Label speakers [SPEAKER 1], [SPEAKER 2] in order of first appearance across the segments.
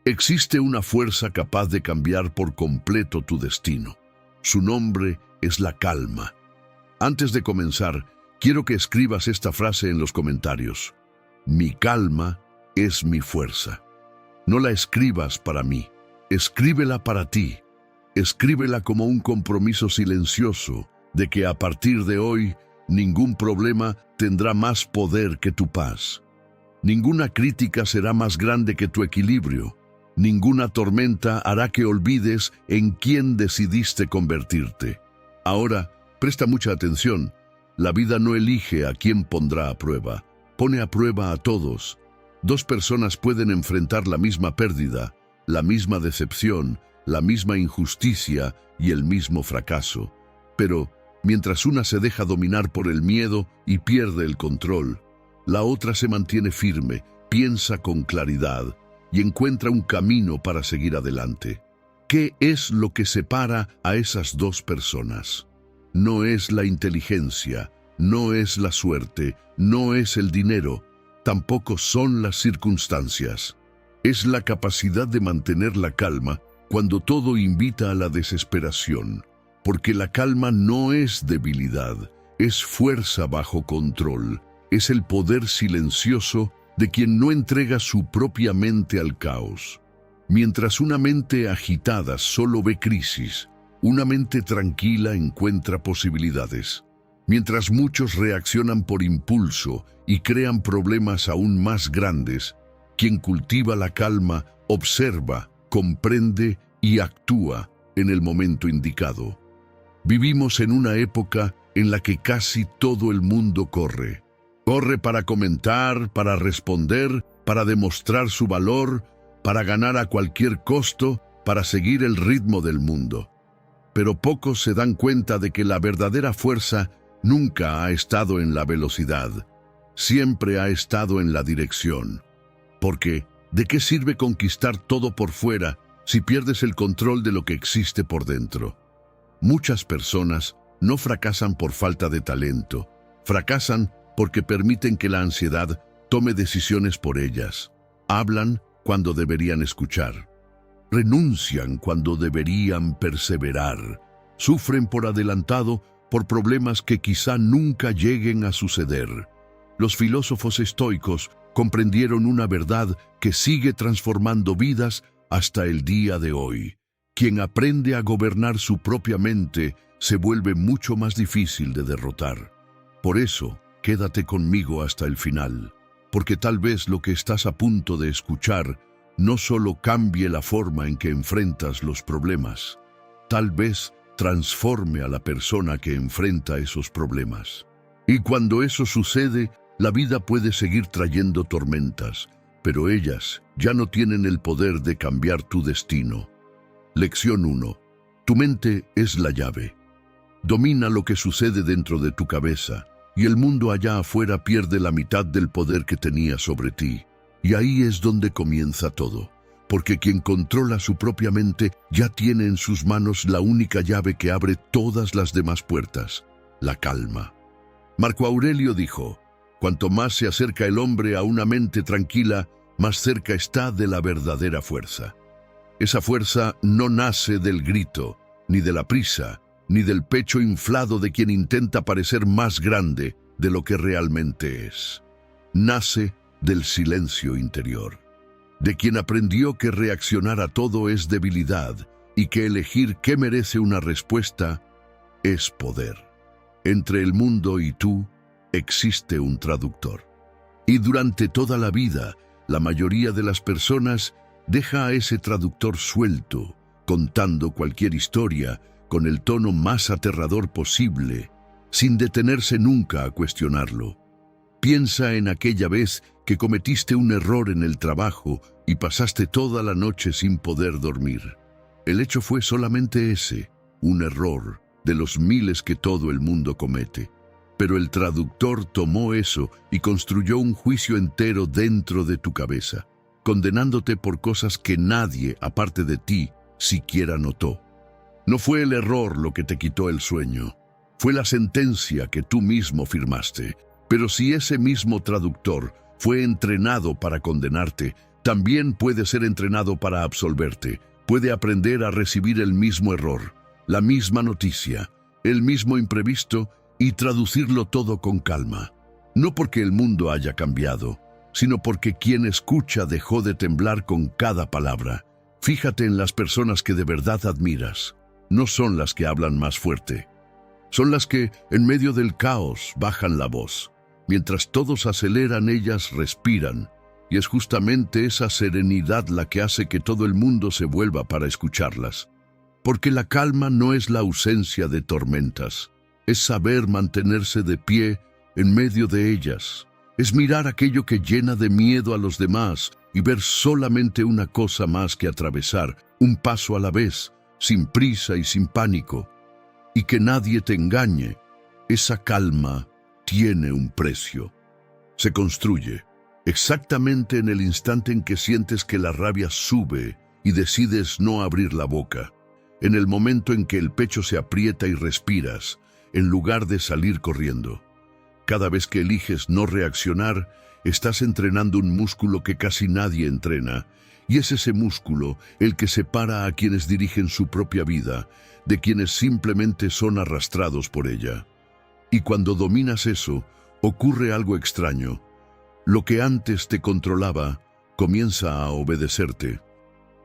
[SPEAKER 1] Existe una fuerza capaz de cambiar por completo tu destino. Su nombre es la calma. Antes de comenzar, quiero que escribas esta frase en los comentarios. Mi calma es mi fuerza. No la escribas para mí, escríbela para ti. Escríbela como un compromiso silencioso de que a partir de hoy ningún problema tendrá más poder que tu paz. Ninguna crítica será más grande que tu equilibrio. Ninguna tormenta hará que olvides en quién decidiste convertirte. Ahora, presta mucha atención. La vida no elige a quién pondrá a prueba. Pone a prueba a todos. Dos personas pueden enfrentar la misma pérdida, la misma decepción, la misma injusticia y el mismo fracaso. Pero, mientras una se deja dominar por el miedo y pierde el control, la otra se mantiene firme, piensa con claridad y encuentra un camino para seguir adelante. ¿Qué es lo que separa a esas dos personas? No es la inteligencia, no es la suerte, no es el dinero, tampoco son las circunstancias. Es la capacidad de mantener la calma cuando todo invita a la desesperación, porque la calma no es debilidad, es fuerza bajo control, es el poder silencioso de quien no entrega su propia mente al caos. Mientras una mente agitada solo ve crisis, una mente tranquila encuentra posibilidades. Mientras muchos reaccionan por impulso y crean problemas aún más grandes, quien cultiva la calma observa, comprende y actúa en el momento indicado. Vivimos en una época en la que casi todo el mundo corre. Corre para comentar, para responder, para demostrar su valor, para ganar a cualquier costo, para seguir el ritmo del mundo. Pero pocos se dan cuenta de que la verdadera fuerza nunca ha estado en la velocidad, siempre ha estado en la dirección. Porque, ¿de qué sirve conquistar todo por fuera si pierdes el control de lo que existe por dentro? Muchas personas no fracasan por falta de talento, fracasan porque permiten que la ansiedad tome decisiones por ellas. Hablan cuando deberían escuchar. Renuncian cuando deberían perseverar. Sufren por adelantado por problemas que quizá nunca lleguen a suceder. Los filósofos estoicos comprendieron una verdad que sigue transformando vidas hasta el día de hoy. Quien aprende a gobernar su propia mente se vuelve mucho más difícil de derrotar. Por eso, quédate conmigo hasta el final, porque tal vez lo que estás a punto de escuchar no solo cambie la forma en que enfrentas los problemas, tal vez transforme a la persona que enfrenta esos problemas. Y cuando eso sucede, la vida puede seguir trayendo tormentas, pero ellas ya no tienen el poder de cambiar tu destino. Lección 1. Tu mente es la llave. Domina lo que sucede dentro de tu cabeza, y el mundo allá afuera pierde la mitad del poder que tenía sobre ti. Y ahí es donde comienza todo, porque quien controla su propia mente ya tiene en sus manos la única llave que abre todas las demás puertas, la calma. Marco Aurelio dijo, cuanto más se acerca el hombre a una mente tranquila, más cerca está de la verdadera fuerza. Esa fuerza no nace del grito, ni de la prisa, ni del pecho inflado de quien intenta parecer más grande de lo que realmente es. Nace del silencio interior, de quien aprendió que reaccionar a todo es debilidad y que elegir qué merece una respuesta es poder. Entre el mundo y tú existe un traductor. Y durante toda la vida, la mayoría de las personas deja a ese traductor suelto, contando cualquier historia con el tono más aterrador posible, sin detenerse nunca a cuestionarlo. Piensa en aquella vez que cometiste un error en el trabajo y pasaste toda la noche sin poder dormir. El hecho fue solamente ese, un error de los miles que todo el mundo comete. Pero el traductor tomó eso y construyó un juicio entero dentro de tu cabeza, condenándote por cosas que nadie, aparte de ti, siquiera notó. No fue el error lo que te quitó el sueño, fue la sentencia que tú mismo firmaste. Pero si ese mismo traductor fue entrenado para condenarte, también puede ser entrenado para absolverte. Puede aprender a recibir el mismo error, la misma noticia, el mismo imprevisto y traducirlo todo con calma. No porque el mundo haya cambiado, sino porque quien escucha dejó de temblar con cada palabra. Fíjate en las personas que de verdad admiras. No son las que hablan más fuerte. Son las que, en medio del caos, bajan la voz. Mientras todos aceleran, ellas respiran. Y es justamente esa serenidad la que hace que todo el mundo se vuelva para escucharlas. Porque la calma no es la ausencia de tormentas. Es saber mantenerse de pie en medio de ellas. Es mirar aquello que llena de miedo a los demás y ver solamente una cosa más que atravesar, un paso a la vez, sin prisa y sin pánico. Y que nadie te engañe. Esa calma tiene un precio. Se construye exactamente en el instante en que sientes que la rabia sube y decides no abrir la boca. En el momento en que el pecho se aprieta y respiras, en lugar de salir corriendo. Cada vez que eliges no reaccionar, estás entrenando un músculo que casi nadie entrena, y es ese músculo el que separa a quienes dirigen su propia vida de quienes simplemente son arrastrados por ella. Y cuando dominas eso, ocurre algo extraño. Lo que antes te controlaba comienza a obedecerte.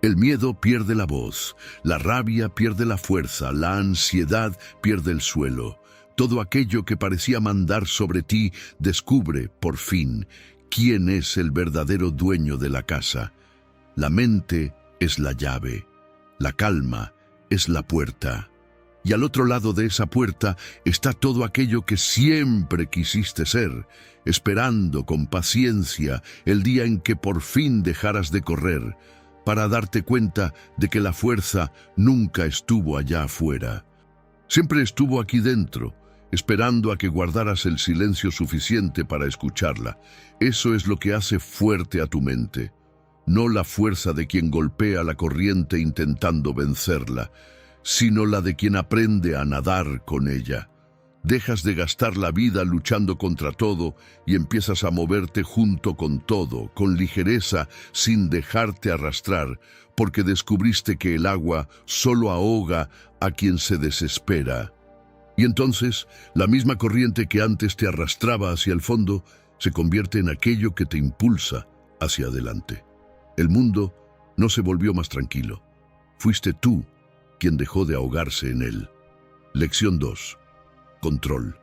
[SPEAKER 1] El miedo pierde la voz, la rabia pierde la fuerza, la ansiedad pierde el suelo. Todo aquello que parecía mandar sobre ti descubre, por fin, quién es el verdadero dueño de la casa. La mente es la llave, la calma es la puerta. Y al otro lado de esa puerta está todo aquello que siempre quisiste ser, esperando con paciencia el día en que por fin dejaras de correr, para darte cuenta de que la fuerza nunca estuvo allá afuera. Siempre estuvo aquí dentro, esperando a que guardaras el silencio suficiente para escucharla. Eso es lo que hace fuerte a tu mente, no la fuerza de quien golpea la corriente intentando vencerla, sino la de quien aprende a nadar con ella. Dejas de gastar la vida luchando contra todo y empiezas a moverte junto con todo, con ligereza, sin dejarte arrastrar, porque descubriste que el agua solo ahoga a quien se desespera. Y entonces, la misma corriente que antes te arrastraba hacia el fondo, se convierte en aquello que te impulsa hacia adelante. El mundo no se volvió más tranquilo. Fuiste tú quien dejó de ahogarse en él. Lección 2. Control.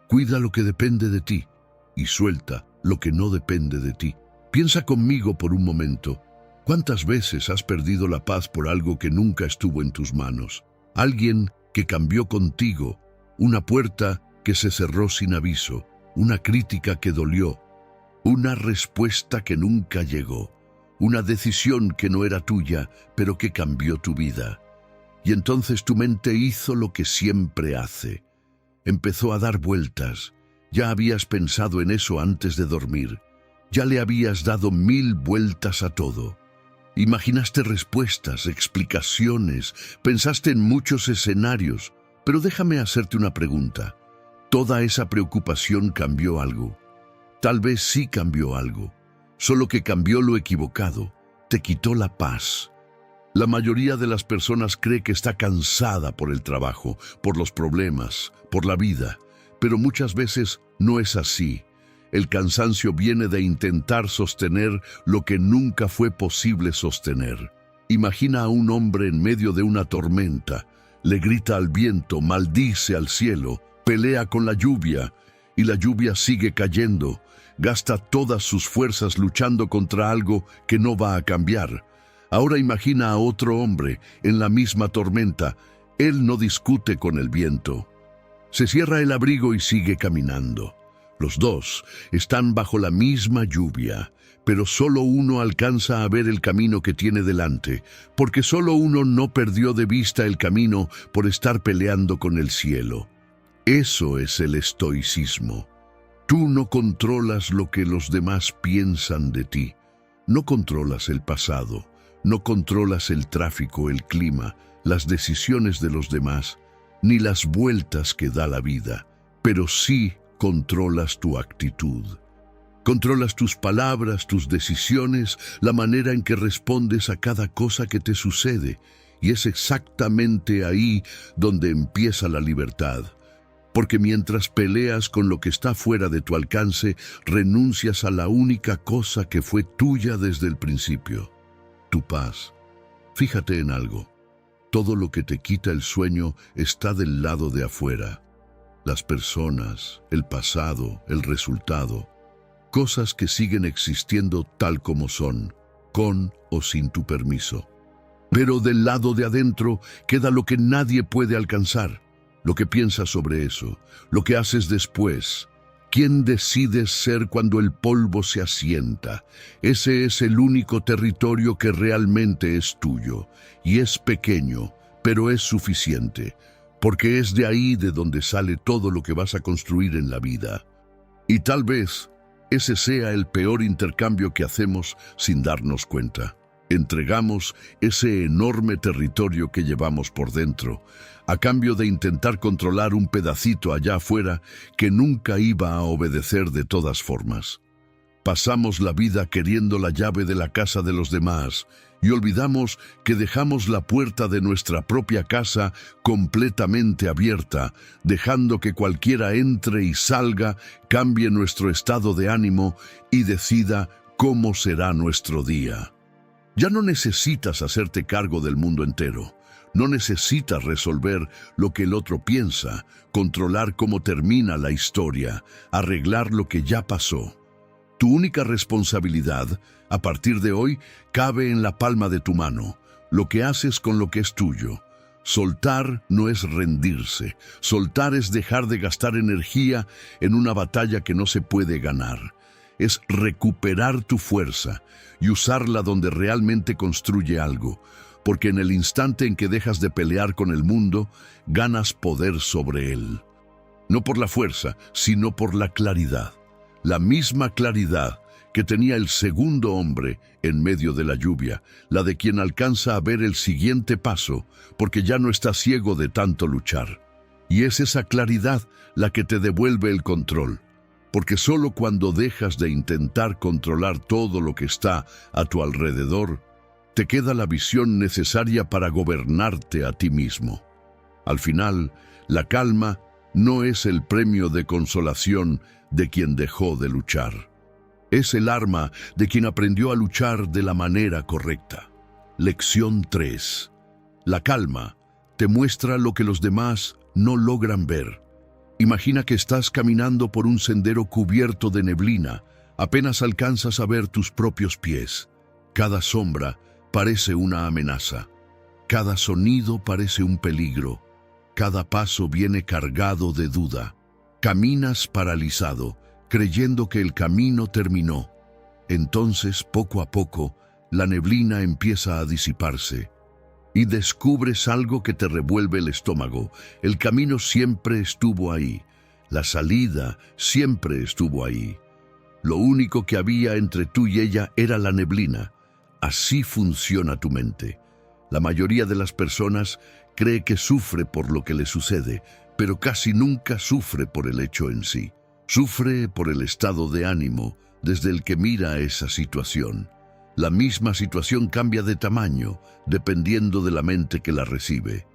[SPEAKER 1] Cuida lo que depende de ti y suelta lo que no depende de ti. Piensa conmigo por un momento. ¿Cuántas veces has perdido la paz por algo que nunca estuvo en tus manos? Alguien que cambió contigo, una puerta que se cerró sin aviso, una crítica que dolió, una respuesta que nunca llegó, una decisión que no era tuya, pero que cambió tu vida. Y entonces tu mente hizo lo que siempre hace. Empezó a dar vueltas. Ya habías pensado en eso antes de dormir. Ya le habías dado 1000 vueltas a todo. Imaginaste respuestas, explicaciones, pensaste en muchos escenarios. Pero déjame hacerte una pregunta. ¿Toda esa preocupación cambió algo? Tal vez sí cambió algo. Solo que cambió lo equivocado. Te quitó la paz. La mayoría de las personas cree que está cansada por el trabajo, por los problemas, por la vida, pero muchas veces no es así. El cansancio viene de intentar sostener lo que nunca fue posible sostener. Imagina a un hombre en medio de una tormenta, le grita al viento, maldice al cielo, pelea con la lluvia, y la lluvia sigue cayendo, gasta todas sus fuerzas luchando contra algo que no va a cambiar. Ahora imagina a otro hombre en la misma tormenta. Él no discute con el viento. Se cierra el abrigo y sigue caminando. Los dos están bajo la misma lluvia, pero solo uno alcanza a ver el camino que tiene delante, porque solo uno no perdió de vista el camino por estar peleando con el cielo. Eso es el estoicismo. Tú no controlas lo que los demás piensan de ti. No controlas el pasado. No controlas el tráfico, el clima, las decisiones de los demás, ni las vueltas que da la vida, pero sí controlas tu actitud. Controlas tus palabras, tus decisiones, la manera en que respondes a cada cosa que te sucede. Y es exactamente ahí donde empieza la libertad. Porque mientras peleas con lo que está fuera de tu alcance, renuncias a la única cosa que fue tuya desde el principio: tu paz. Fíjate en algo. Todo lo que te quita el sueño está del lado de afuera. Las personas, el pasado, el resultado. Cosas que siguen existiendo tal como son, con o sin tu permiso. Pero del lado de adentro queda lo que nadie puede alcanzar. Lo que piensas sobre eso, lo que haces después. ¿Quién decides ser cuando el polvo se asienta? Ese es el único territorio que realmente es tuyo. Y es pequeño, pero es suficiente. Porque es de ahí de donde sale todo lo que vas a construir en la vida. Y tal vez ese sea el peor intercambio que hacemos sin darnos cuenta. Entregamos ese enorme territorio que llevamos por dentro, a cambio de intentar controlar un pedacito allá afuera que nunca iba a obedecer de todas formas. Pasamos la vida queriendo la llave de la casa de los demás y olvidamos que dejamos la puerta de nuestra propia casa completamente abierta, dejando que cualquiera entre y salga, cambie nuestro estado de ánimo y decida cómo será nuestro día. Ya no necesitas hacerte cargo del mundo entero. No necesitas resolver lo que el otro piensa, controlar cómo termina la historia, arreglar lo que ya pasó. Tu única responsabilidad, a partir de hoy, cabe en la palma de tu mano, lo que haces con lo que es tuyo. Soltar no es rendirse. Soltar es dejar de gastar energía en una batalla que no se puede ganar. Es recuperar tu fuerza y usarla donde realmente construye algo, porque en el instante en que dejas de pelear con el mundo, ganas poder sobre él. No por la fuerza, sino por la claridad. La misma claridad que tenía el segundo hombre en medio de la lluvia, la de quien alcanza a ver el siguiente paso, porque ya no está ciego de tanto luchar. Y es esa claridad la que te devuelve el control. Porque solo cuando dejas de intentar controlar todo lo que está a tu alrededor, te queda la visión necesaria para gobernarte a ti mismo. Al final, la calma no es el premio de consolación de quien dejó de luchar. Es el arma de quien aprendió a luchar de la manera correcta. Lección 3. La calma te muestra lo que los demás no logran ver. Imagina que estás caminando por un sendero cubierto de neblina. Apenas alcanzas a ver tus propios pies. Cada sombra parece una amenaza. Cada sonido parece un peligro. Cada paso viene cargado de duda. Caminas paralizado, creyendo que el camino terminó. Entonces, poco a poco, la neblina empieza a disiparse. Y descubres algo que te revuelve el estómago. El camino siempre estuvo ahí. La salida siempre estuvo ahí. Lo único que había entre tú y ella era la neblina. Así funciona tu mente. La mayoría de las personas cree que sufre por lo que le sucede, pero casi nunca sufre por el hecho en sí. Sufre por el estado de ánimo desde el que mira esa situación. La misma situación cambia de tamaño dependiendo de la mente que la recibe.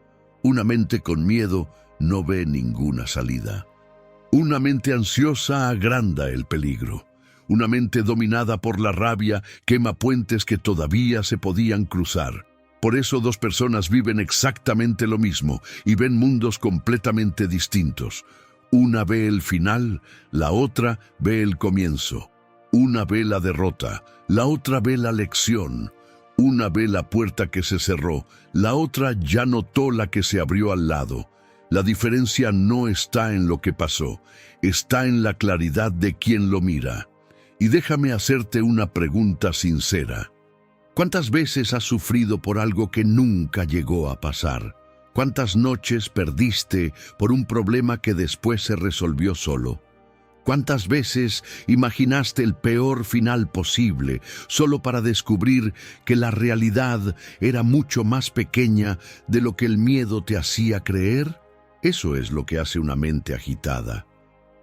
[SPEAKER 1] Una mente con miedo no ve ninguna salida. Una mente ansiosa agranda el peligro. Una mente dominada por la rabia quema puentes que todavía se podían cruzar. Por eso dos personas viven exactamente lo mismo y ven mundos completamente distintos. Una ve el final, la otra ve el comienzo. Una ve la derrota, la otra ve la lección. Una ve la puerta que se cerró, la otra ya notó la que se abrió al lado. La diferencia no está en lo que pasó, está en la claridad de quien lo mira. Y déjame hacerte una pregunta sincera. ¿Cuántas veces has sufrido por algo que nunca llegó a pasar? ¿Cuántas noches perdiste por un problema que después se resolvió solo? ¿Cuántas veces imaginaste el peor final posible solo para descubrir que la realidad era mucho más pequeña de lo que el miedo te hacía creer? Eso es lo que hace una mente agitada.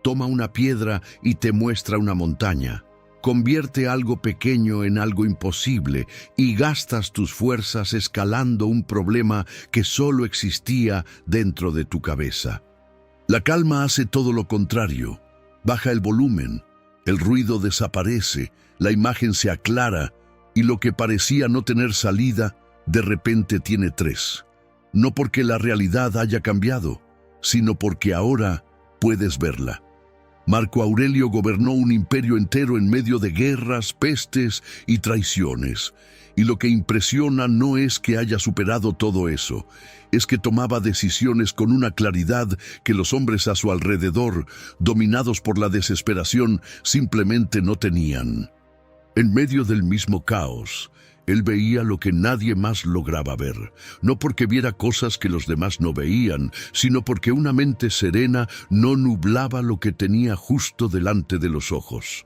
[SPEAKER 1] Toma una piedra y te muestra una montaña. convierte algo pequeño en algo imposible y gastas tus fuerzas escalando un problema que solo existía dentro de tu cabeza. La calma hace todo lo contrario. Baja el volumen, el ruido desaparece, la imagen se aclara y lo que parecía no tener salida, de repente tiene tres. No porque la realidad haya cambiado, sino porque ahora puedes verla. Marco Aurelio gobernó un imperio entero en medio de guerras, pestes y traiciones. Y lo que impresiona no es que haya superado todo eso, es que tomaba decisiones con una claridad que los hombres a su alrededor, dominados por la desesperación, simplemente no tenían. En medio del mismo caos, él veía lo que nadie más lograba ver, no porque viera cosas que los demás no veían, sino porque una mente serena no nublaba lo que tenía justo delante de los ojos.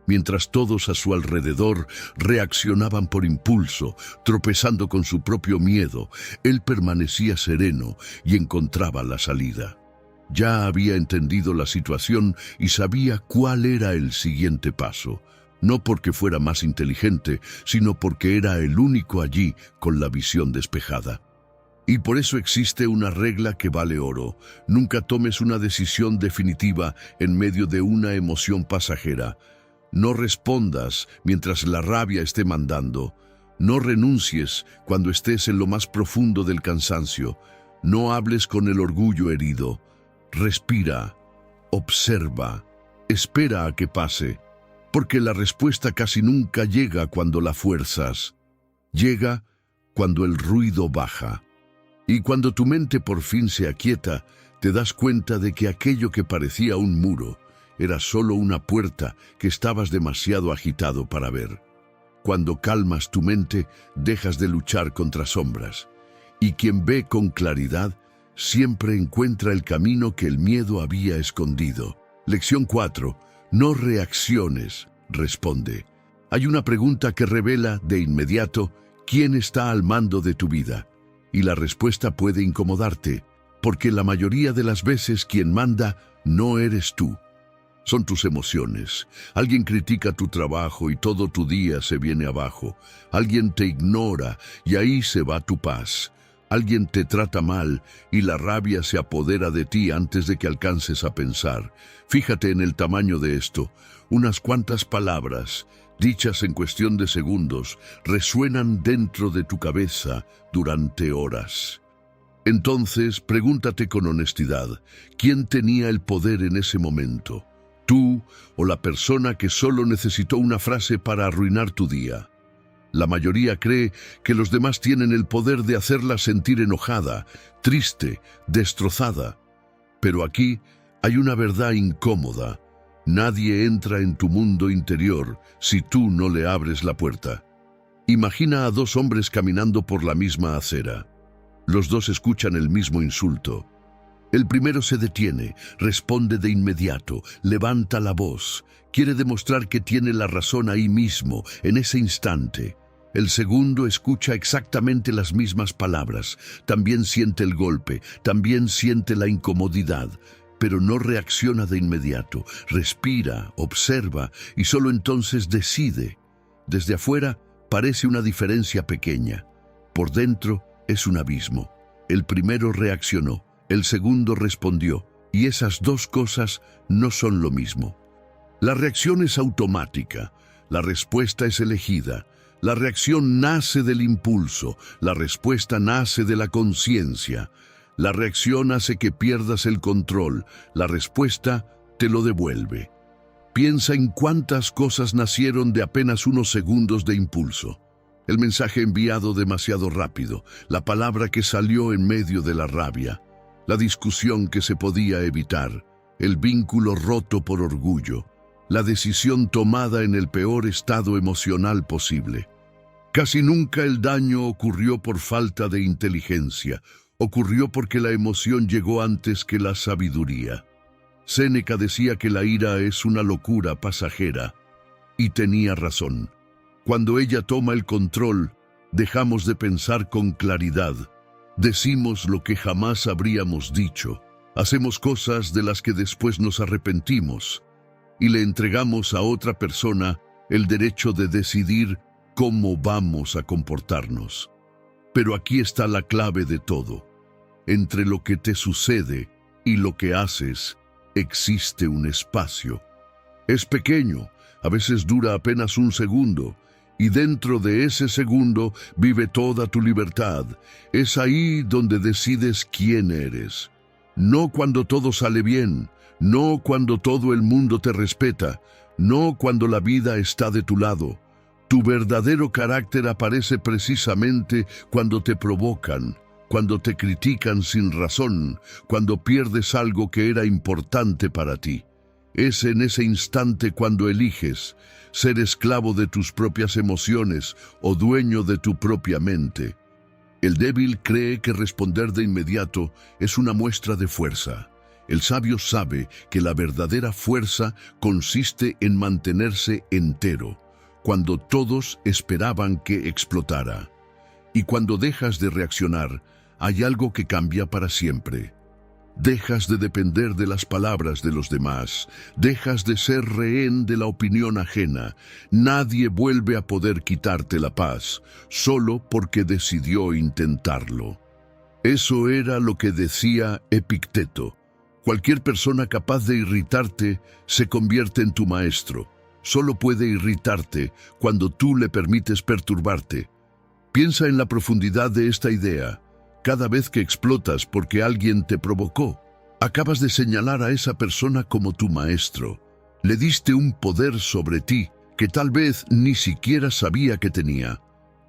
[SPEAKER 1] Mientras todos a su alrededor reaccionaban por impulso, tropezando con su propio miedo, él permanecía sereno y encontraba la salida. Ya había entendido la situación y sabía cuál era el siguiente paso. No porque fuera más inteligente, sino porque era el único allí con la visión despejada. Y por eso existe una regla que vale oro. Nunca tomes una decisión definitiva en medio de una emoción pasajera. No respondas mientras la rabia esté mandando. No renuncies cuando estés en lo más profundo del cansancio. No hables con el orgullo herido. Respira, observa, espera a que pase. Porque la respuesta casi nunca llega cuando la fuerzas. Llega cuando el ruido baja. Y cuando tu mente por fin se aquieta, te das cuenta de que aquello que parecía un muro era solo una puerta que estabas demasiado agitado para ver. Cuando calmas tu mente, dejas de luchar contra sombras. Y quien ve con claridad, siempre encuentra el camino que el miedo había escondido. Lección 4. No reacciones, responde. Hay una pregunta que revela de inmediato quién está al mando de tu vida. Y la respuesta puede incomodarte, porque la mayoría de las veces quien manda no eres tú. Son tus emociones. Alguien critica tu trabajo y todo tu día se viene abajo. Alguien te ignora y ahí se va tu paz. Alguien te trata mal y la rabia se apodera de ti antes de que alcances a pensar. Fíjate en el tamaño de esto. Unas cuantas palabras, dichas en cuestión de segundos, resuenan dentro de tu cabeza durante horas. Entonces, pregúntate con honestidad, ¿quién tenía el poder en ese momento? ¿Tú o la persona que solo necesitó una frase para arruinar tu día? La mayoría cree que los demás tienen el poder de hacerla sentir enojada, triste, destrozada. Pero aquí hay una verdad incómoda. Nadie entra en tu mundo interior si tú no le abres la puerta. Imagina a dos hombres caminando por la misma acera. Los dos escuchan el mismo insulto. El primero se detiene, responde de inmediato, levanta la voz. Quiere demostrar que tiene la razón ahí mismo, en ese instante. El segundo escucha exactamente las mismas palabras. También siente el golpe, también siente la incomodidad, pero no reacciona de inmediato. Respira, observa y solo entonces decide. Desde afuera parece una diferencia pequeña. Por dentro es un abismo. El primero reaccionó, el segundo respondió, y esas dos cosas no son lo mismo. La reacción es automática, la respuesta es elegida. La reacción nace del impulso, la respuesta nace de la conciencia. La reacción hace que pierdas el control, la respuesta te lo devuelve. Piensa en cuántas cosas nacieron de apenas unos segundos de impulso. El mensaje enviado demasiado rápido, la palabra que salió en medio de la rabia, la discusión que se podía evitar, el vínculo roto por orgullo, la decisión tomada en el peor estado emocional posible. Casi nunca el daño ocurrió por falta de inteligencia, ocurrió porque la emoción llegó antes que la sabiduría. Séneca decía que la ira es una locura pasajera, y tenía razón. Cuando ella toma el control, dejamos de pensar con claridad. Decimos lo que jamás habríamos dicho. Hacemos cosas de las que después nos arrepentimos y le entregamos a otra persona el derecho de decidir cómo vamos a comportarnos. Pero aquí está la clave de todo. Entre lo que te sucede y lo que haces, existe un espacio. Es pequeño, a veces dura apenas un segundo, y dentro de ese segundo vive toda tu libertad. Es ahí donde decides quién eres. No cuando todo sale bien, no cuando todo el mundo te respeta, no cuando la vida está de tu lado. Tu verdadero carácter aparece precisamente cuando te provocan, cuando te critican sin razón, cuando pierdes algo que era importante para ti. Es en ese instante cuando eliges ser esclavo de tus propias emociones o dueño de tu propia mente. El débil cree que responder de inmediato es una muestra de fuerza. El sabio sabe que la verdadera fuerza consiste en mantenerse entero, cuando todos esperaban que explotara. Y cuando dejas de reaccionar, hay algo que cambia para siempre. Dejas de depender de las palabras de los demás, dejas de ser rehén de la opinión ajena. Nadie vuelve a poder quitarte la paz, solo porque decidió intentarlo. Eso era lo que decía Epicteto. Cualquier persona capaz de irritarte se convierte en tu maestro. Solo puede irritarte cuando tú le permites perturbarte. Piensa en la profundidad de esta idea. Cada vez que explotas porque alguien te provocó, acabas de señalar a esa persona como tu maestro. Le diste un poder sobre ti que tal vez ni siquiera sabía que tenía.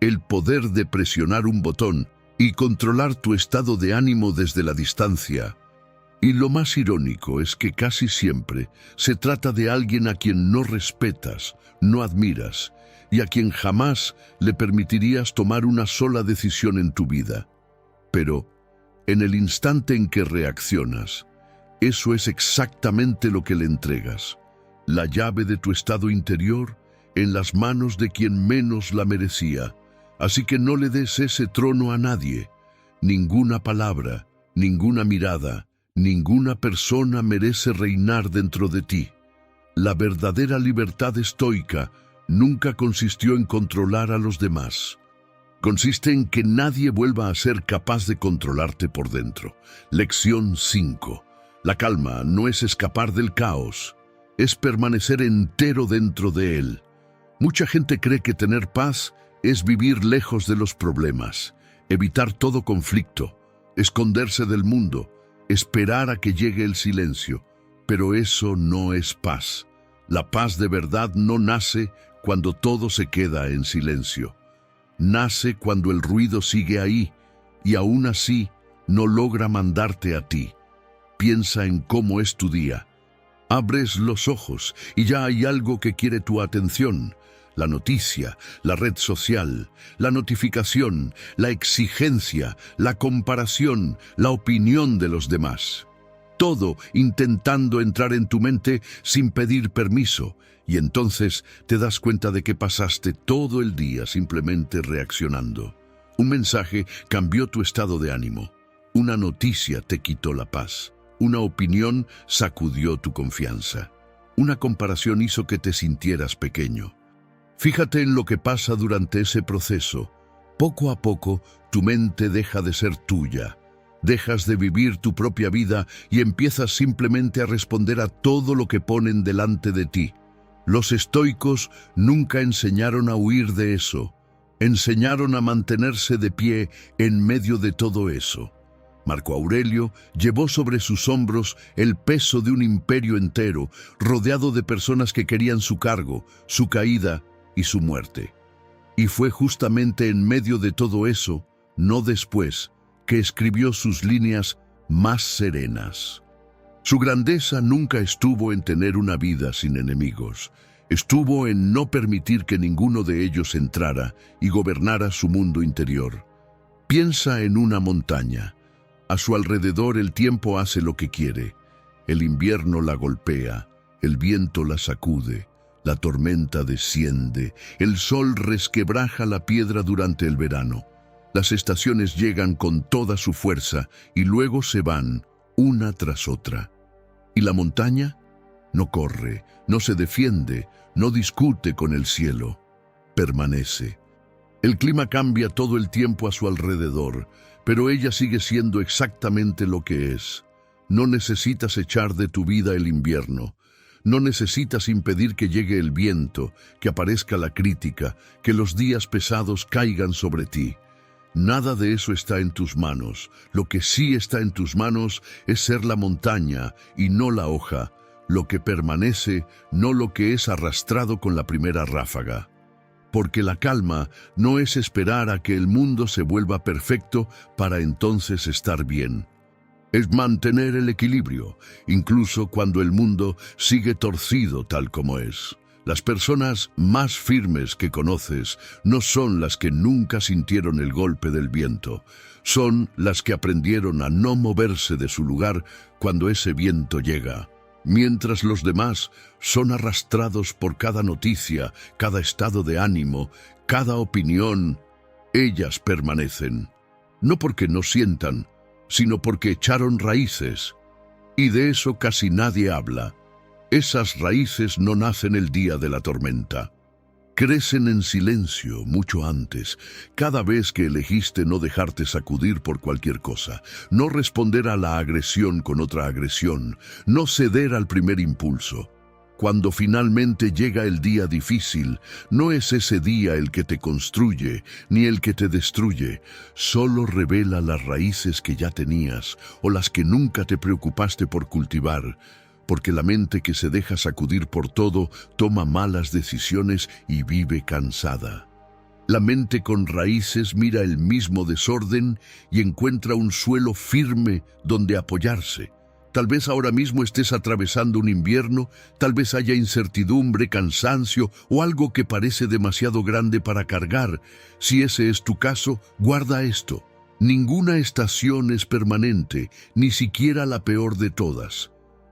[SPEAKER 1] El poder de presionar un botón y controlar tu estado de ánimo desde la distancia. Y lo más irónico es que casi siempre se trata de alguien a quien no respetas, no admiras, y a quien jamás le permitirías tomar una sola decisión en tu vida. Pero, en el instante en que reaccionas, eso es exactamente lo que le entregas. La llave de tu estado interior en las manos de quien menos la merecía. Así que no le des ese trono a nadie. Ninguna palabra, ninguna mirada, ninguna persona merece reinar dentro de ti. La verdadera libertad estoica nunca consistió en controlar a los demás. Consiste en que nadie vuelva a ser capaz de controlarte por dentro. Lección 5. La calma no es escapar del caos, es permanecer entero dentro de él. Mucha gente cree que tener paz es vivir lejos de los problemas, evitar todo conflicto, esconderse del mundo, esperar a que llegue el silencio. Pero eso no es paz. La paz de verdad no nace cuando todo se queda en silencio. Nace cuando el ruido sigue ahí y aún así no logra mandarte a ti. Piensa en cómo es tu día. Abres los ojos y ya hay algo que quiere tu atención. La noticia, la red social, la notificación, la exigencia, la comparación, la opinión de los demás. Todo intentando entrar en tu mente sin pedir permiso. Y entonces te das cuenta de que pasaste todo el día simplemente reaccionando. Un mensaje cambió tu estado de ánimo. Una noticia te quitó la paz. Una opinión sacudió tu confianza. Una comparación hizo que te sintieras pequeño. Fíjate en lo que pasa durante ese proceso. Poco a poco, tu mente deja de ser tuya. Dejas de vivir tu propia vida y empiezas simplemente a responder a todo lo que ponen delante de ti. Los estoicos nunca enseñaron a huir de eso. Enseñaron a mantenerse de pie en medio de todo eso. Marco Aurelio llevó sobre sus hombros el peso de un imperio entero, rodeado de personas que querían su cargo, su caída y su muerte. Y fue justamente en medio de todo eso, no después, que escribió sus líneas más serenas. Su grandeza nunca estuvo en tener una vida sin enemigos. Estuvo en no permitir que ninguno de ellos entrara y gobernara su mundo interior. Piensa en una montaña. A su alrededor el tiempo hace lo que quiere. El invierno la golpea, el viento la sacude, la tormenta desciende, el sol resquebraja la piedra durante el verano. Las estaciones llegan con toda su fuerza y luego se van, una tras otra. ¿Y la montaña? No corre, no se defiende, no discute con el cielo, permanece. El clima cambia todo el tiempo a su alrededor, pero ella sigue siendo exactamente lo que es. No necesitas echar de tu vida el invierno. No necesitas impedir que llegue el viento, que aparezca la crítica, que los días pesados caigan sobre ti. Nada de eso está en tus manos. Lo que sí está en tus manos es ser la montaña y no la hoja, lo que permanece, no lo que es arrastrado con la primera ráfaga. Porque la calma no es esperar a que el mundo se vuelva perfecto para entonces estar bien. Es mantener el equilibrio, incluso cuando el mundo sigue torcido tal como es. Las personas más firmes que conoces no son las que nunca sintieron el golpe del viento, son las que aprendieron a no moverse de su lugar cuando ese viento llega. Mientras los demás son arrastrados por cada noticia, cada estado de ánimo, cada opinión, ellas permanecen. No porque no sientan, sino porque echaron raíces. Y de eso casi nadie habla. Esas raíces no nacen el día de la tormenta. Crecen en silencio mucho antes, cada vez que elegiste no dejarte sacudir por cualquier cosa, no responder a la agresión con otra agresión, no ceder al primer impulso. Cuando finalmente llega el día difícil, no es ese día el que te construye, ni el que te destruye, solo revela las raíces que ya tenías o las que nunca te preocupaste por cultivar, porque la mente que se deja sacudir por todo toma malas decisiones y vive cansada. La mente con raíces mira el mismo desorden y encuentra un suelo firme donde apoyarse. Tal vez ahora mismo estés atravesando un invierno, tal vez haya incertidumbre, cansancio o algo que parece demasiado grande para cargar. Si ese es tu caso, guarda esto. Ninguna estación es permanente, ni siquiera la peor de todas.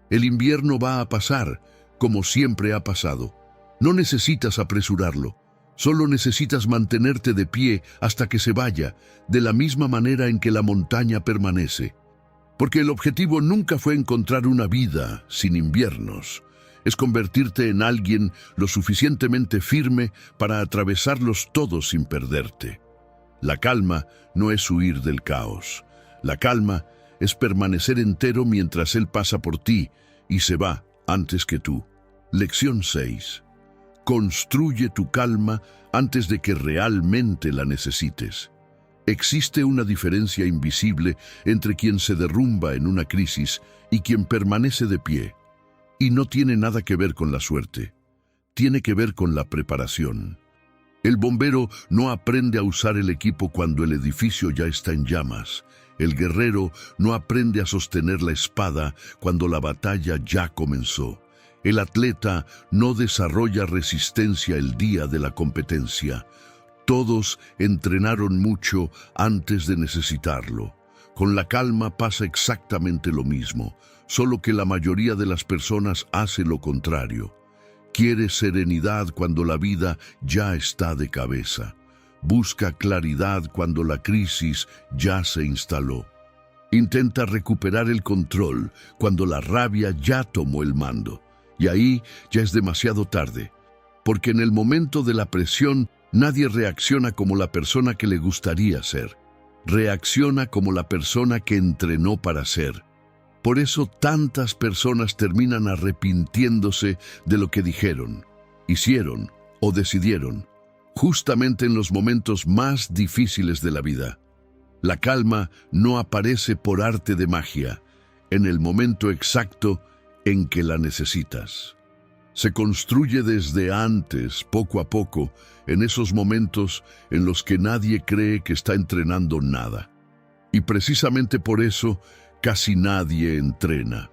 [SPEAKER 1] El invierno va a pasar, como siempre ha pasado. No necesitas apresurarlo. Solo necesitas mantenerte de pie hasta que se vaya, de la misma manera en que la montaña permanece. Porque el objetivo nunca fue encontrar una vida sin inviernos. Es convertirte en alguien lo suficientemente firme para atravesarlos todos sin perderte. La calma no es huir del caos. La calma es permanecer entero mientras él pasa por ti y se va antes que tú. Lección 6. Construye tu calma antes de que realmente la necesites. Existe una diferencia invisible entre quien se derrumba en una crisis y quien permanece de pie. Y no tiene nada que ver con la suerte. Tiene que ver con la preparación. El bombero no aprende a usar el equipo cuando el edificio ya está en llamas. El guerrero no aprende a sostener la espada cuando la batalla ya comenzó. El atleta no desarrolla resistencia el día de la competencia. Todos entrenaron mucho antes de necesitarlo. Con la calma pasa exactamente lo mismo, solo que la mayoría de las personas hace lo contrario. Quiere serenidad cuando la vida ya está de cabeza. Busca claridad cuando la crisis ya se instaló. Intenta recuperar el control cuando la rabia ya tomó el mando. Y ahí ya es demasiado tarde, porque en el momento de la presión nadie reacciona como la persona que le gustaría ser. Reacciona como la persona que entrenó para ser. Por eso tantas personas terminan arrepintiéndose de lo que dijeron, hicieron o decidieron, justamente en los momentos más difíciles de la vida. La calma no aparece por arte de magia, en el momento exacto en que la necesitas. Se construye desde antes, poco a poco, en esos momentos en los que nadie cree que está entrenando nada. Y precisamente por eso, casi nadie entrena.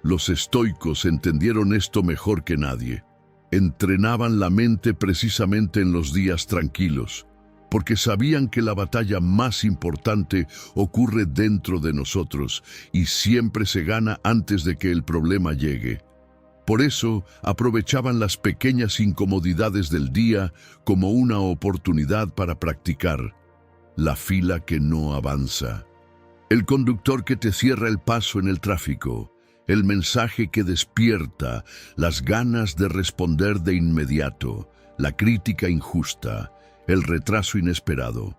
[SPEAKER 1] Los estoicos entendieron esto mejor que nadie. Entrenaban la mente precisamente en los días tranquilos, porque sabían que la batalla más importante ocurre dentro de nosotros y siempre se gana antes de que el problema llegue. Por eso aprovechaban las pequeñas incomodidades del día como una oportunidad para practicar. La fila que no avanza. El conductor que te cierra el paso en el tráfico. el mensaje que despierta las ganas de responder de inmediato, la crítica injusta, el retraso inesperado.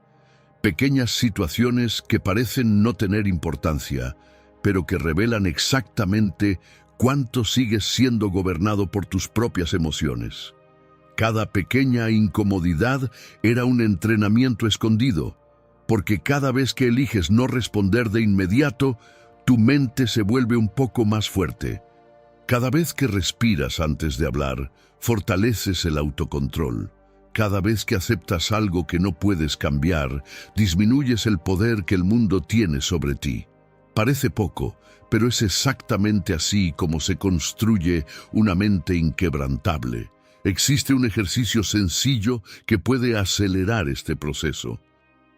[SPEAKER 1] Pequeñas situaciones que parecen no tener importancia, pero que revelan exactamente cuánto sigues siendo gobernado por tus propias emociones. Cada pequeña incomodidad era un entrenamiento escondido, porque cada vez que eliges no responder de inmediato, tu mente se vuelve un poco más fuerte. Cada vez que respiras antes de hablar, fortaleces el autocontrol. Cada vez que aceptas algo que no puedes cambiar, disminuyes el poder que el mundo tiene sobre ti. Parece poco, pero es exactamente así como se construye una mente inquebrantable. Existe un ejercicio sencillo que puede acelerar este proceso.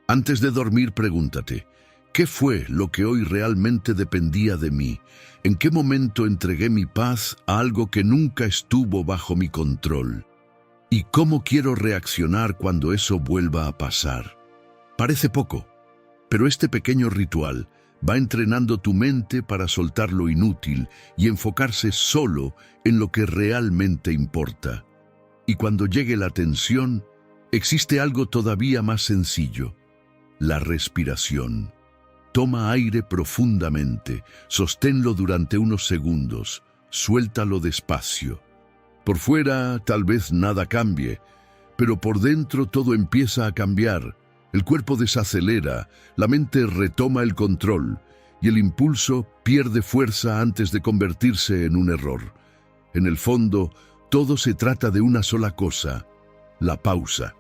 [SPEAKER 1] Antes de dormir, pregúntate, ¿qué fue lo que hoy realmente dependía de mí? ¿En qué momento entregué mi paz a algo que nunca estuvo bajo mi control? ¿Y cómo quiero reaccionar cuando eso vuelva a pasar? Parece poco, pero este pequeño ritual va entrenando tu mente para soltar lo inútil y enfocarse solo en lo que realmente importa. Y cuando llegue la tensión, existe algo todavía más sencillo: la respiración. Toma aire profundamente, sosténlo durante unos segundos, suéltalo despacio. Por fuera tal vez nada cambie, pero por dentro todo empieza a cambiar. El cuerpo desacelera, la mente retoma el control y el impulso pierde fuerza antes de convertirse en un error. En el fondo, todo se trata de una sola cosa: la pausa.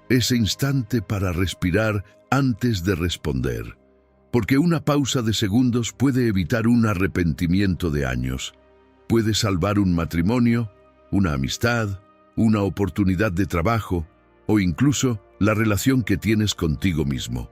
[SPEAKER 1] Ese instante para respirar antes de responder. Porque una pausa de segundos puede evitar un arrepentimiento de años. Puede salvar un matrimonio, una amistad, una oportunidad de trabajo o incluso la relación que tienes contigo mismo.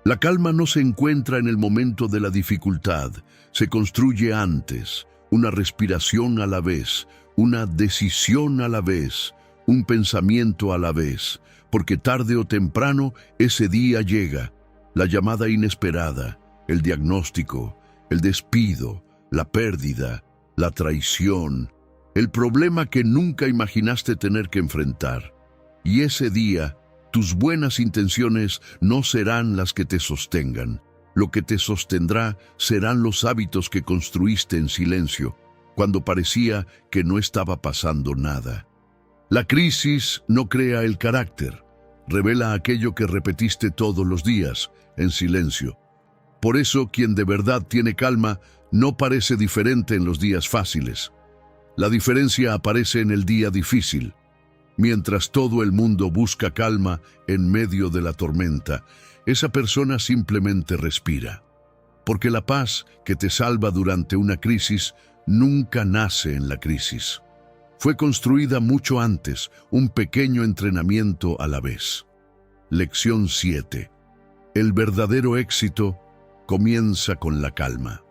[SPEAKER 1] La calma no se encuentra en el momento de la dificultad, se construye antes, una respiración a la vez, una decisión a la vez, un pensamiento a la vez, porque tarde o temprano ese día llega, la llamada inesperada, el diagnóstico, el despido, la pérdida, la traición, el problema que nunca imaginaste tener que enfrentar. Y ese día, tus buenas intenciones no serán las que te sostengan. Lo que te sostendrá serán los hábitos que construiste en silencio, cuando parecía que no estaba pasando nada. La crisis no crea el carácter, revela aquello que repetiste todos los días, en silencio. Por eso, quien de verdad tiene calma no parece diferente en los días fáciles. La diferencia aparece en el día difícil. Mientras todo el mundo busca calma en medio de la tormenta, esa persona simplemente respira. Porque la paz que te salva durante una crisis nunca nace en la crisis. Fue construida mucho antes, un pequeño entrenamiento a la vez. Lección 7. El verdadero éxito comienza con la calma.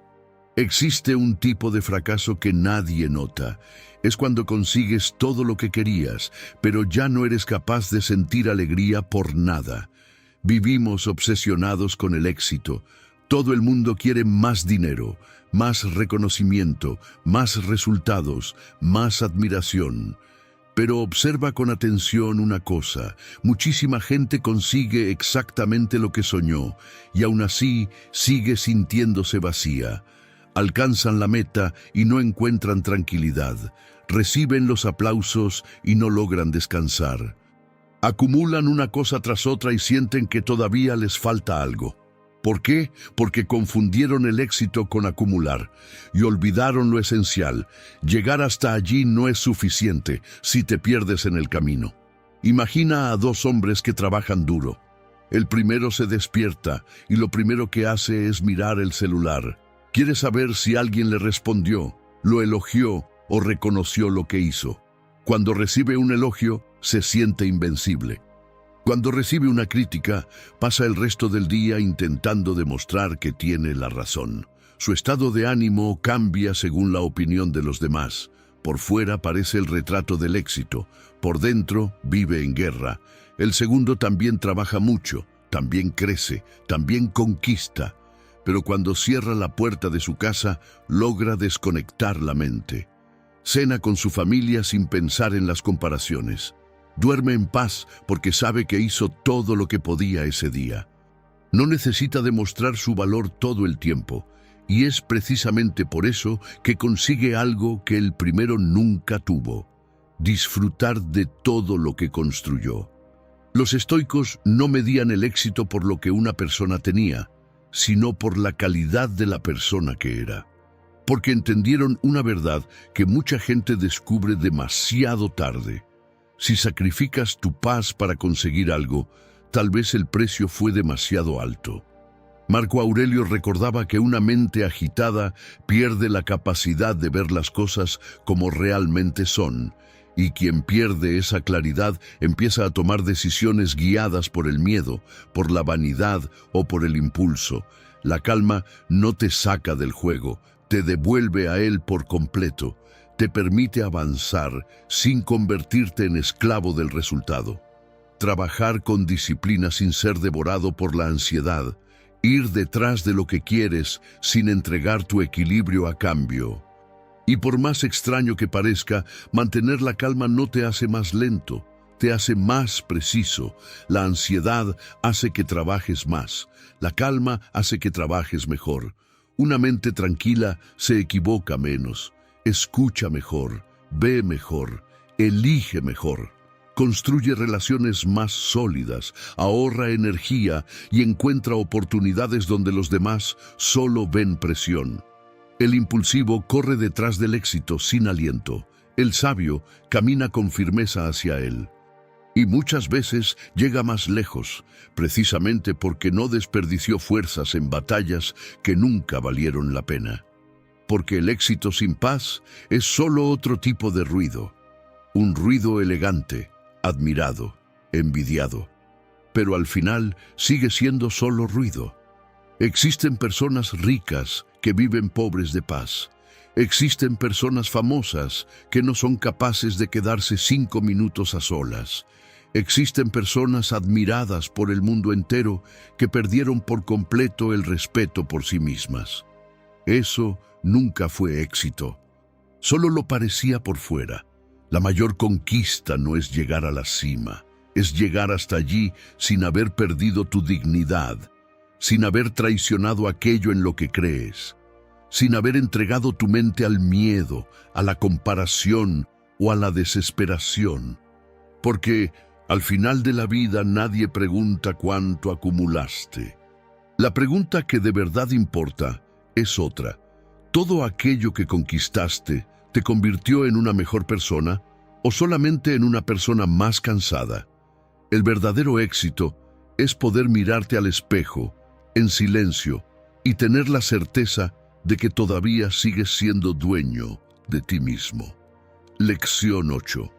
[SPEAKER 1] Existe un tipo de fracaso que nadie nota. Es cuando consigues todo lo que querías, pero ya no eres capaz de sentir alegría por nada. Vivimos obsesionados con el éxito. Todo el mundo quiere más dinero, más reconocimiento, más resultados, más admiración. Pero observa con atención una cosa: muchísima gente consigue exactamente lo que soñó y aún así sigue sintiéndose vacía. Alcanzan la meta y no encuentran tranquilidad. Reciben los aplausos y no logran descansar. Acumulan una cosa tras otra y sienten que todavía les falta algo. ¿Por qué? Porque confundieron el éxito con acumular y olvidaron lo esencial. Llegar hasta allí no es suficiente si te pierdes en el camino. Imagina a dos hombres que trabajan duro. El primero se despierta y lo primero que hace es mirar el celular. Quiere saber si alguien le respondió, lo elogió o reconoció lo que hizo. Cuando recibe un elogio, se siente invencible. Cuando recibe una crítica, pasa el resto del día intentando demostrar que tiene la razón. Su estado de ánimo cambia según la opinión de los demás. Por fuera parece el retrato del éxito, por dentro vive en guerra. El segundo también trabaja mucho, también crece, también conquista, pero cuando cierra la puerta de su casa, logra desconectar la mente. Cena con su familia sin pensar en las comparaciones. Duerme en paz porque sabe que hizo todo lo que podía ese día. No necesita demostrar su valor todo el tiempo, y es precisamente por eso que consigue algo que el primero nunca tuvo: disfrutar de todo lo que construyó. Los estoicos no medían el éxito por lo que una persona tenía, sino por la calidad de la persona que era. Porque entendieron una verdad que mucha gente descubre demasiado tarde. Si sacrificas tu paz para conseguir algo, tal vez el precio fue demasiado alto. Marco Aurelio recordaba que una mente agitada pierde la capacidad de ver las cosas como realmente son, y quien pierde esa claridad empieza a tomar decisiones guiadas por el miedo, por la vanidad o por el impulso. La calma no te saca del juego, te devuelve a él por completo, te permite avanzar sin convertirte en esclavo del resultado. Trabajar con disciplina sin ser devorado por la ansiedad, ir detrás de lo que quieres sin entregar tu equilibrio a cambio. Y por más extraño que parezca, mantener la calma no te hace más lento, te hace más preciso. La ansiedad hace que trabajes más, la calma hace que trabajes mejor. Una mente tranquila se equivoca menos, escucha mejor, ve mejor, elige mejor. Construye relaciones más sólidas, ahorra energía y encuentra oportunidades donde los demás solo ven presión. El impulsivo corre detrás del éxito sin aliento. El sabio camina con firmeza hacia él. Y muchas veces llega más lejos, precisamente porque no desperdició fuerzas en batallas que nunca valieron la pena. Porque el éxito sin paz es solo otro tipo de ruido. Un ruido elegante, admirado, envidiado. Pero al final sigue siendo solo ruido. Existen personas ricas que viven pobres de paz. Existen personas famosas que no son capaces de quedarse 5 minutos a solas. Existen personas admiradas por el mundo entero que perdieron por completo el respeto por sí mismas. Eso nunca fue éxito. Solo lo parecía por fuera. La mayor conquista no es llegar a la cima, es llegar hasta allí sin haber perdido tu dignidad, sin haber traicionado aquello en lo que crees, sin haber entregado tu mente al miedo, a la comparación o a la desesperación. Porque al final de la vida nadie pregunta cuánto acumulaste. La pregunta que de verdad importa es otra. ¿Todo aquello que conquistaste te convirtió en una mejor persona o solamente en una persona más cansada? El verdadero éxito es poder mirarte al espejo, en silencio, y tener la certeza de que todavía sigues siendo dueño de ti mismo. Lección 8.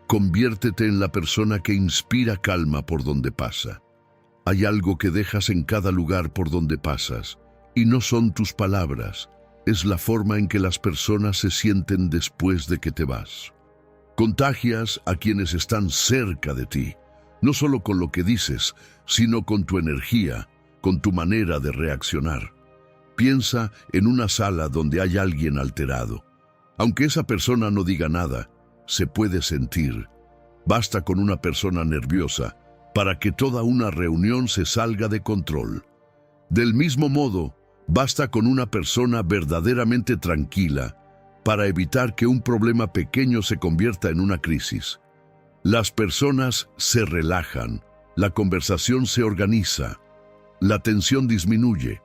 [SPEAKER 1] Conviértete en la persona que inspira calma por donde pasa. Hay algo que dejas en cada lugar por donde pasas, y no son tus palabras, es la forma en que las personas se sienten después de que te vas. Contagias a quienes están cerca de ti, no solo con lo que dices, sino con tu energía, con tu manera de reaccionar. Piensa en una sala donde hay alguien alterado. Aunque esa persona no diga nada, se puede sentir. Basta con una persona nerviosa para que toda una reunión se salga de control. Del mismo modo, basta con una persona verdaderamente tranquila para evitar que un problema pequeño se convierta en una crisis. Las personas se relajan, la conversación se organiza, la tensión disminuye.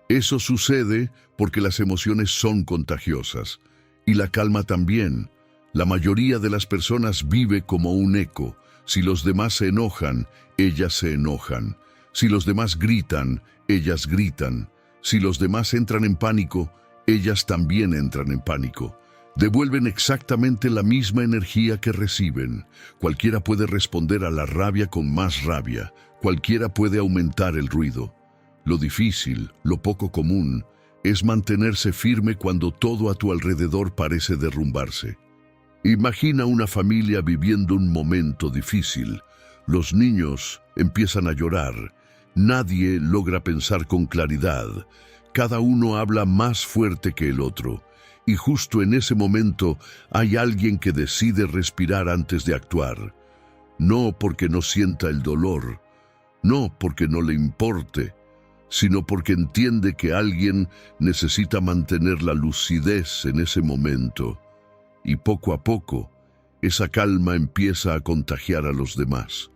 [SPEAKER 1] Eso sucede porque las emociones son contagiosas, y la calma también. La mayoría de las personas vive como un eco. Si los demás se enojan, ellas se enojan. Si los demás gritan, ellas gritan. Si los demás entran en pánico, ellas también entran en pánico. Devuelven exactamente la misma energía que reciben. Cualquiera puede responder a la rabia con más rabia. Cualquiera puede aumentar el ruido. Lo difícil, lo poco común, es mantenerse firme cuando todo a tu alrededor parece derrumbarse. Imagina una familia viviendo un momento difícil. Los niños empiezan a llorar. Nadie logra pensar con claridad. Cada uno habla más fuerte que el otro. Y justo en ese momento hay alguien que decide respirar antes de actuar. No porque no sienta el dolor, no porque no le importe, sino porque entiende que alguien necesita mantener la lucidez en ese momento. Y poco a poco, esa calma empieza a contagiar a los demás.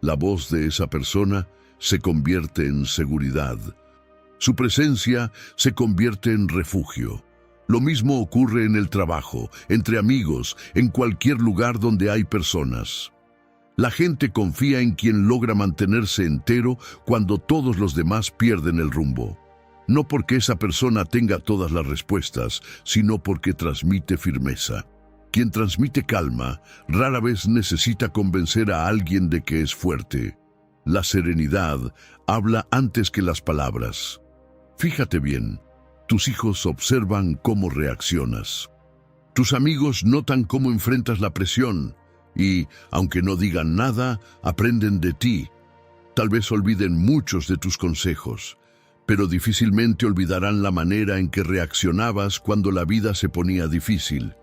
[SPEAKER 1] La voz de esa persona se convierte en seguridad. Su presencia se convierte en refugio. Lo mismo ocurre en el trabajo, entre amigos, en cualquier lugar donde hay personas. La gente confía en quien logra mantenerse entero cuando todos los demás pierden el rumbo. No porque esa persona tenga todas las respuestas, sino porque transmite firmeza. Quien transmite calma rara vez necesita convencer a alguien de que es fuerte. La serenidad habla antes que las palabras. Fíjate bien, tus hijos observan cómo reaccionas. Tus amigos notan cómo enfrentas la presión. Y, aunque no digan nada, aprenden de ti. Tal vez olviden muchos de tus consejos, pero difícilmente olvidarán la manera en que reaccionabas cuando la vida se ponía difícil.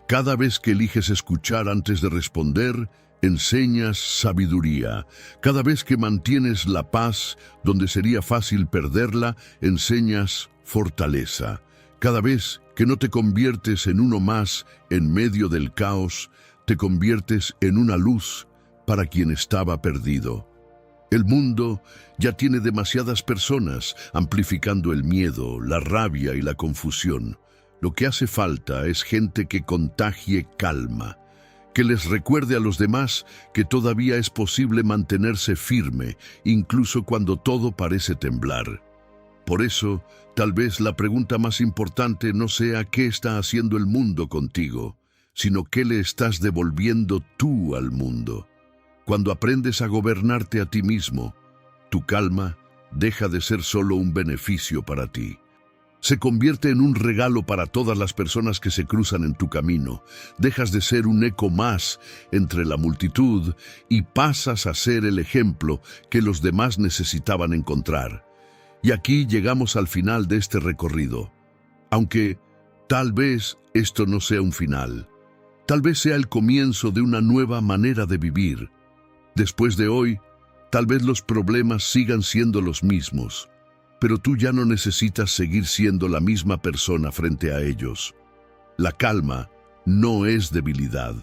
[SPEAKER 1] Cada vez que eliges escuchar antes de responder, enseñas sabiduría. Cada vez que mantienes la paz donde sería fácil perderla, enseñas fortaleza. Cada vez que no te conviertes en uno más en medio del caos, te conviertes en una luz para quien estaba perdido. El mundo ya tiene demasiadas personas amplificando el miedo, la rabia y la confusión. Lo que hace falta es gente que contagie calma, que les recuerde a los demás que todavía es posible mantenerse firme, incluso cuando todo parece temblar. Por eso, tal vez la pregunta más importante no sea ¿qué está haciendo el mundo contigo?, sino ¿qué le estás devolviendo tú al mundo? Cuando aprendes a gobernarte a ti mismo, tu calma deja de ser solo un beneficio para ti. Se convierte en un regalo para todas las personas que se cruzan en tu camino. Dejas de ser un eco más entre la multitud y pasas a ser el ejemplo que los demás necesitaban encontrar. Y aquí llegamos al final de este recorrido. Aunque tal vez esto no sea un final. Tal vez sea el comienzo de una nueva manera de vivir. Después de hoy, tal vez los problemas sigan siendo los mismos, pero tú ya no necesitas seguir siendo la misma persona frente a ellos. La calma no es debilidad.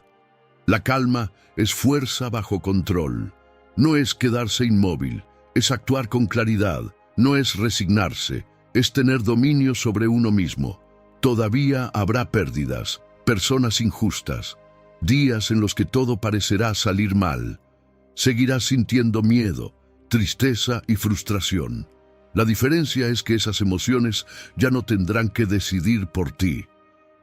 [SPEAKER 1] La calma es fuerza bajo control. No es quedarse inmóvil, es actuar con claridad. No es resignarse, es tener dominio sobre uno mismo. Todavía habrá pérdidas, personas injustas, días en los que todo parecerá salir mal. Seguirás sintiendo miedo, tristeza y frustración. La diferencia es que esas emociones ya no tendrán que decidir por ti.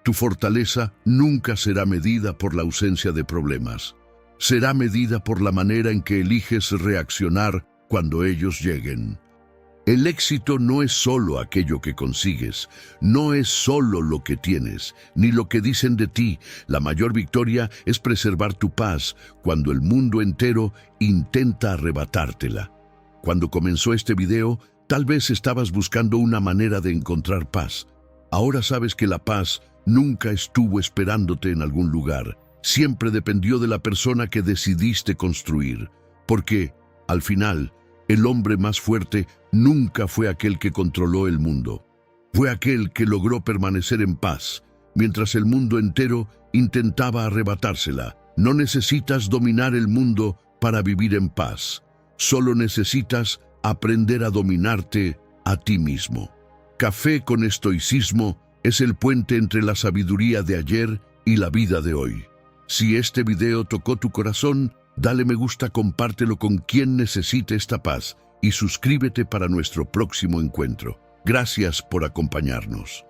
[SPEAKER 1] Tu fortaleza nunca será medida por la ausencia de problemas. Será medida por la manera en que eliges reaccionar cuando ellos lleguen. El éxito no es solo aquello que consigues, no es solo lo que tienes, ni lo que dicen de ti. La mayor victoria es preservar tu paz cuando el mundo entero intenta arrebatártela. Cuando comenzó este video, tal vez estabas buscando una manera de encontrar paz. Ahora sabes que la paz nunca estuvo esperándote en algún lugar. Siempre dependió de la persona que decidiste construir. Porque, al final, el hombre más fuerte nunca fue aquel que controló el mundo. Fue aquel que logró permanecer en paz, mientras el mundo entero intentaba arrebatársela. No necesitas dominar el mundo para vivir en paz. Solo necesitas aprender a dominarte a ti mismo. Café con estoicismo es el puente entre la sabiduría de ayer y la vida de hoy. Si este video tocó tu corazón, dale me gusta, compártelo con quien necesite esta paz y suscríbete para nuestro próximo encuentro. Gracias por acompañarnos.